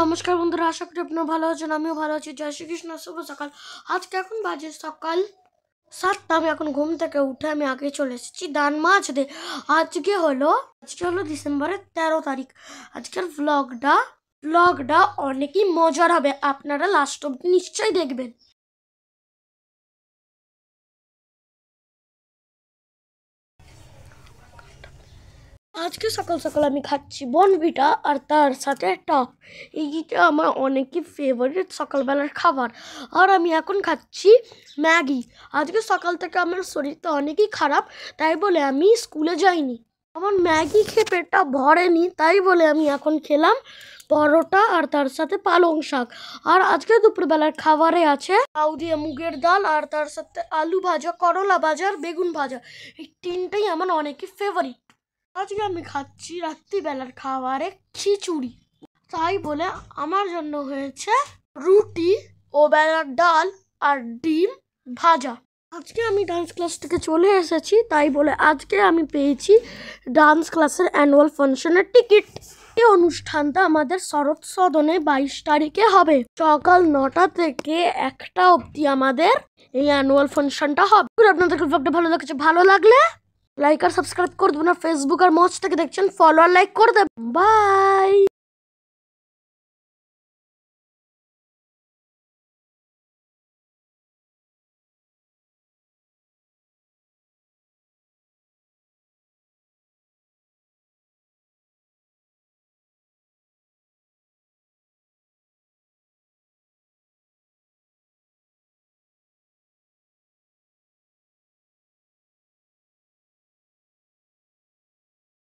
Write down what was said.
নমস্কার বন্ধুরা, আশা করি আপনারা ভালো আছেন। আমিও ভালো আছি। জয় শ্রীকৃষ্ণ, শুভ সকাল। আজকে এখন বাজে সকাল 7টা। আমি এখন ঘুম থেকে উঠে আমি আগে চলে এসেছি দান মাছতে। আজকে হলো ডিসেম্বরের 13 তারিখ। আজকের ব্লগটা অনেকই মজার হবে, আপনারা লাস্ট অব্দি নিশ্চয়ই দেখবেন। আজকে সকাল সকাল আমি খাচ্ছি বনভিটা আর তার সাথে টক। এইটা আমার অনেকই ফেভারিট সকালবেলার খাবার। আর আমি এখন খাচ্ছি ম্যাগি। আজকে সকাল থেকে আমার শরীরটা অনেকই খারাপ, তাই বলে আমি স্কুলে যাইনি। আমার ম্যাগি খেয়ে পেটটা ভরেনি, তাই বলে আমি এখন খেলাম পরোটা আর তার সাথে পালং শাক। আর আজকে দুপুরবেলার খাবারে আছে লাউ দিয়ে মুগের ডাল আর তার সাথে আলু ভাজা, করলা ভাজা আর বেগুন ভাজা। এই তিনটাই আমার অনেকই ফেভারিট। আজকে আমি খাচ্ছি রাত্রিবেলার খাবারে খিচুড়ি, তাই বলে আমার জন্য হয়েছে রুটি ও বেলার ডাল আর ডিম ভাজা। আজকে আমি ডান্স ক্লাস থেকে চলে এসেছি, তাই বলে আজকে আমি পেয়েছি ডান্স ক্লাসের অ্যানুয়াল ফাংশনের টিকিট। এই অনুষ্ঠানটা আমাদের শরৎ সদনে 22 তারিখে হবে। সকাল 9টা থেকে 1টা অবধি আমাদের এই অ্যানুয়াল ফাংশনটা হবে। আপনাদের ব্লগটা ভালো লাগলে লাইক আর সাবস্ক্রাইব করে দেবেন। আর ফেসবুক আর মঞ্চ থেকে দেখছেন, ফলো আর লাইক করে দেবেন। বাই।